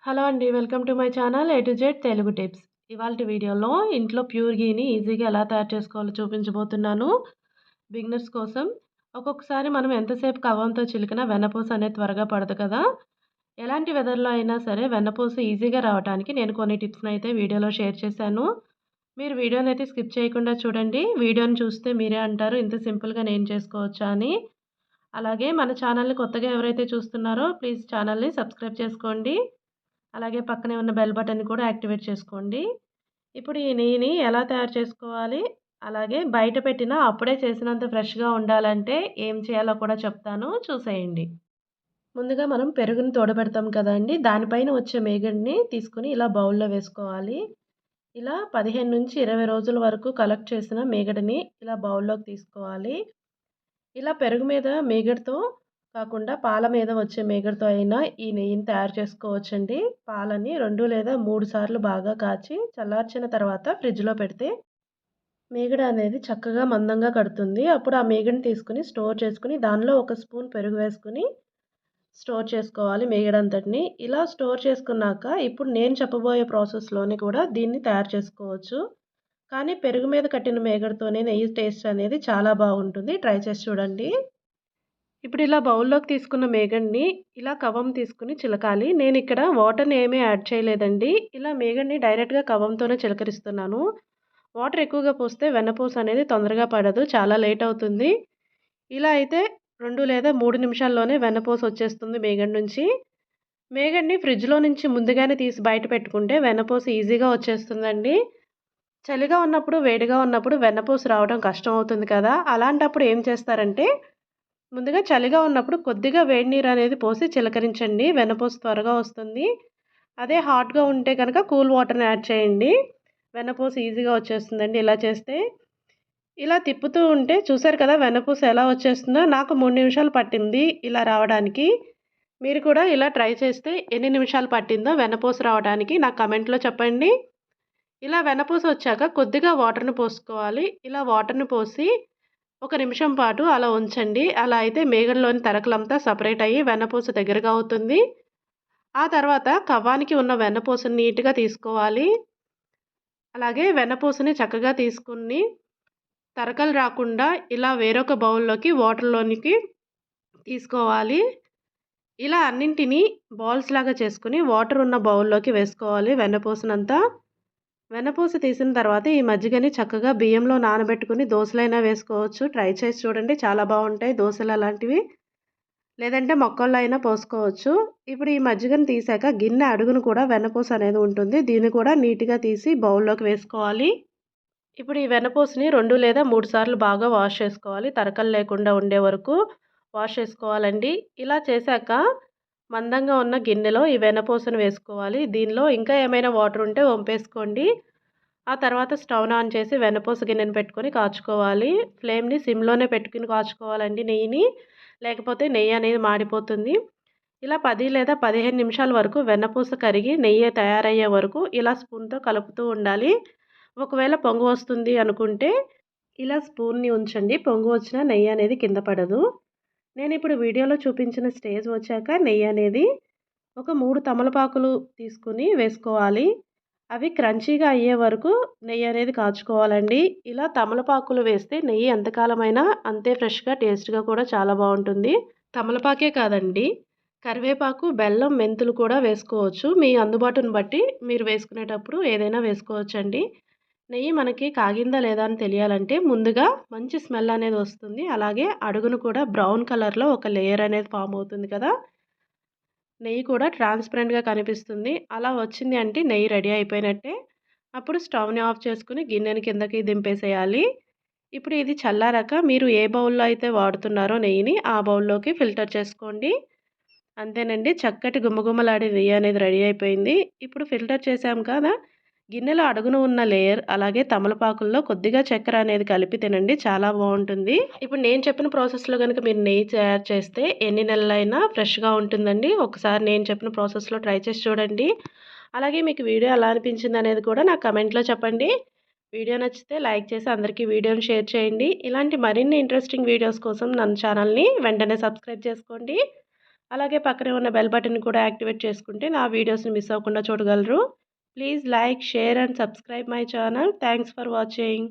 Hello అండి. Welcome to my channel A to Z Telugu tips. ఇవాల్టి వీడియోలో ఇంట్లో ప్యూర్ ఘీని ఈజీగా ఎలా తయారు చేసుకోవాలో చూపించబోతున్నాను. బిగినర్స్ కోసం. ఒక్కొక్కసారి మనం ఎంతసేపు కవ్వంతో చిలికినా వెన్నపూస అనేది త్వరగా పడదు కదా! ఎలాంటి వెదర్‌లో అయినా సరే వెన్నపూస ఈజీగా రావటానికి నేను కొన్ని టిప్స్‌నైతే వీడియోలో షేర్ చేశాను. మీరు వీడియోనైతే స్కిప్ చేయకుండా చూడండి. వీడియోని చూస్తే మీరే అంటారు ఇంత సింపుల్‌గా నేను చేసుకోవచ్చా అని. అలాగే మన ఛానల్‌ని కొత్తగా ఎవరైతే చూస్తున్నారో ప్లీజ్ ఛానల్‌ని సబ్స్క్రైబ్ చేసుకోండి. అలాగే పక్కనే ఉన్న బెల్ బటన్‌ని కూడా యాక్టివేట్ చేసుకోండి. ఇప్పుడు ఈ నెయ్యిని ఎలా తయారు చేసుకోవాలి? అలాగే బయట పెట్టినా అప్పుడే చేసినంత ఫ్రెష్‌గా ఉండాలంటే ఏం చేయాలో కూడా చెప్తాను చూసేయండి. ముందుగా మనం పెరుగుని తోడబెడతాం కదండీ! దానిపైన వచ్చే మీగడని తీసుకొని ఇలా బౌల్‌లో వేసుకోవాలి. ఇలా 15-20 రోజుల వరకు కలెక్ట్ చేసిన మీగడని ఇలా బౌల్‌లోకి తీసుకోవాలి. ఇలా పెరుగు మీద మీగడతో కాకుండా పాల మీద వచ్చే మీగడతో అయినా ఈ నెయ్యిని తయారు చేసుకోవచ్చండి. పాలని 2 లేదా 3 సార్లు బాగా కాచి చల్లార్చిన తర్వాత ఫ్రిడ్జ్‌లో పెడితే మీగడ అనేది చక్కగా మందంగా కడుతుంది. అప్పుడు ఆ మీగడని తీసుకొని స్టోర్ చేసుకొని దానిలో ఒక స్పూన్ పెరుగు వేసుకొని స్టోర్ చేసుకోవాలి మీగడంతటిని. ఇలా స్టోర్ చేసుకున్నాక ఇప్పుడు నేను చెప్పబోయే ప్రాసెస్‌లోని కూడా దీన్ని తయారు చేసుకోవచ్చు. కానీ పెరుగు మీద కట్టిన మీగడతోనే నెయ్యి టేస్ట్ అనేది చాలా బాగుంటుంది. ట్రై చేసి చూడండి. ఇప్పుడు ఇలా బౌల్‌లోకి తీసుకున్న మేగడ్ని ఇలా కవ్వం తీసుకొని చిలకాలి. నేనిక్కడ వాటర్‌ని ఏమీ యాడ్ చేయలేదండి. ఇలా మేగడ్ని డైరెక్ట్‌గా కవ్వంతోనే చిలకరిస్తున్నాను. వాటర్ ఎక్కువగా పోస్తే వెన్నపూస అనేది తొందరగా పడదు. చాలా లేట్ అవుతుంది. ఇలా అయితే 2 లేదా 3 నిమిషాల్లోనే వెన్నపూస వచ్చేస్తుంది మేగడ నుంచి. మేగడ్ని ఫ్రిడ్జ్‌లో నుంచి ముందుగానే తీసి బయట పెట్టుకుంటే వెన్నపూస ఈజీగా వచ్చేస్తుందండి. చలిగా ఉన్నప్పుడు, వేడిగా ఉన్నప్పుడు వెన్నపూస రావడం కష్టం అవుతుంది కదా! అలాంటప్పుడు ఏం చేస్తారంటే ముందుగా చలిగా ఉన్నప్పుడు కొద్దిగా వేడి నీరనేది పోసి చిలకరించండి. వెన్నపూస త్వరగా వస్తుంది. అదే హాట్‌గా ఉంటే గనక కూల్ వాటర్‌ని యాడ్ చేయండి. వెన్నపూస ఈజీగా వచ్చేస్తుందండి ఇలా చేస్తే. ఇలా తిప్పుతూ ఉంటే చూసారు కదా! వెన్నపూస ఎలా వచ్చేస్తుందో. నాకు 3 నిమిషాలు పట్టింది ఇలా రావడానికి. మీరు కూడా ఇలా ట్రై చేస్తే ఎన్ని నిమిషాలు పట్టిందో వెన్నపూస రావడానికి నాకు కామెంట్‌లో చెప్పండి. ఇలా వెన్నపూస వచ్చాక కొద్దిగా వాటర్‌ని పోసుకోవాలి. ఇలా వాటర్‌ని పోసి ఒక నిమిషం పాటు అలా ఉంచండి. అలా అయితే మీగడలోని తరకలంతా సెపరేట్ అయ్యి వెన్నపూస దగ్గరగా అవుతుంది. ఆ తర్వాత కవ్వానికి ఉన్న వెన్నపూసని నీట్‌గా తీసుకోవాలి. అలాగే వెన్నపూసని చక్కగా తీసుకొని తరకలు రాకుండా ఇలా వేరొక బౌల్‌లోకి వాటర్‌లోనికి తీసుకోవాలి. ఇలా అన్నింటిని బాల్స్ లాగా చేసుకొని వాటర్ ఉన్న బౌల్‌లోకి వేసుకోవాలి వెన్నపూసనంతా. వెన్నపూస తీసిన తర్వాత ఈ మజ్జిగని చక్కగా బియ్యంలో నానబెట్టుకొని దోసలైనా వేసుకోవచ్చు. ట్రై చేసి చూడండి చాలా బావుంటాయి దోసలు అలాంటివి. లేదంటే మొక్కల్లో అయినా పోసుకోవచ్చు. ఇప్పుడు ఈ మజ్జిగను తీసాక గిన్నె అడుగున కూడా వెన్నపూస అనేది ఉంటుంది. దీన్ని కూడా నీట్‌గా తీసి బౌల్‌లోకి వేసుకోవాలి. ఇప్పుడు ఈ వెన్నపూసని 2 లేదా 3 సార్లు బాగా వాష్ చేసుకోవాలి. తరకలు లేకుండా ఉండే వరకు వాష్ చేసుకోవాలండి. ఇలా చేశాక మందంగా ఉన్న గిన్నెలో ఈ వెన్నపూసను వేసుకోవాలి. దీనిలో ఇంకా ఏమైనా వాటర్ ఉంటే వంపేసుకోండి. ఆ తర్వాత స్టవ్‌ని ఆన్ చేసి వెన్నపూస గిన్నెను పెట్టుకొని కాచుకోవాలి. ఫ్లేమ్‌ని సిమ్‌లోనే పెట్టుకొని కాచుకోవాలండి నెయ్యిని. లేకపోతే నెయ్యి అనేది మాడిపోతుంది. ఇలా 10 లేదా 15 నిమిషాల వరకు వెన్నపూస కరిగి నెయ్యి తయారయ్యే వరకు ఇలా స్పూన్‌తో కలుపుతూ ఉండాలి. ఒకవేళ పొంగు వస్తుంది అనుకుంటే ఇలా స్పూన్‌ని ఉంచండి. పొంగు వచ్చినా నెయ్యి అనేది కింద పడదు. నేనిప్పుడు వీడియోలో చూపించిన స్టేజ్ వచ్చాక నెయ్యి అనేది ఒక 3 తమలపాకులు తీసుకొని వేసుకోవాలి. అవి క్రంచీగా అయ్యే వరకు నెయ్యి అనేది కాచుకోవాలండి. ఇలా తమలపాకులు వేస్తే నెయ్యి ఎంతకాలమైనా అంతే ఫ్రెష్‌గా, టేస్ట్‌గా కూడా చాలా బావుంటుంది. తమలపాకే కాదండి. కరివేపాకు, బెల్లం, మెంతులు కూడా వేసుకోవచ్చు. మీ అందుబాటుని బట్టి మీరు వేసుకునేటప్పుడు ఏదైనా వేసుకోవచ్చండి. నెయ్యి మనకి కాగిందా లేదా అని తెలియాలంటే ముందుగా మంచి స్మెల్ అనేది వస్తుంది. అలాగే అడుగున కూడా బ్రౌన్ కలర్‌లో ఒక లేయర్ అనేది ఫార్మ్ అవుతుంది కదా! నెయ్యి కూడా ట్రాన్స్‌పరెంట్‌గా కనిపిస్తుంది. అలా వచ్చింది అంటే నెయ్యి రెడీ అయిపోయినట్టే. అప్పుడు స్టవ్‌ని ఆఫ్ చేసుకొని గిన్నెని కిందకి దింపేసేయాలి. ఇప్పుడు ఇది చల్లారాక మీరు ఏ బౌల్‌లో అయితే వాడుతున్నారో నెయ్యిని ఆ బౌల్‌లోకి ఫిల్టర్ చేసుకోండి. అంతేనండి చక్కటి గుమగుమలాడే నెయ్యి అనేది రెడీ అయిపోయింది. ఇప్పుడు ఫిల్టర్ చేసాం కదా! గిన్నెలో అడుగున ఉన్న లేయర్ అలాగే తమలపాకుల్లో కొద్దిగా చక్కెర అనేది కలిపి తినండి చాలా బావుంటుంది. ఇప్పుడు నేను చెప్పిన ప్రాసెస్‌లో గనుక మీరు నెయ్యి తయారు చేస్తే ఎన్ని నెలలైనా ఫ్రెష్‌గా ఉంటుందండి. ఒకసారి నేను చెప్పిన ప్రాసెస్‌లో ట్రై చేసి చూడండి. అలాగే మీకు వీడియో ఎలా అనిపించిందనేది కూడా నాకు కమెంట్‌లో చెప్పండి. వీడియో నచ్చితే లైక్ చేసి అందరికీ వీడియోని షేర్ చేయండి. ఇలాంటి మరిన్ని ఇంట్రెస్టింగ్ వీడియోస్ కోసం మన ఛానల్‌ని వెంటనే సబ్స్క్రైబ్ చేసుకోండి. అలాగే పక్కనే ఉన్న బెల్ బటన్ కూడా యాక్టివేట్ చేసుకుంటే నా వీడియోస్‌ని మిస్ అవ్వకుండా చూడగలరు. Please like, share and subscribe my channel. Thanks for watching.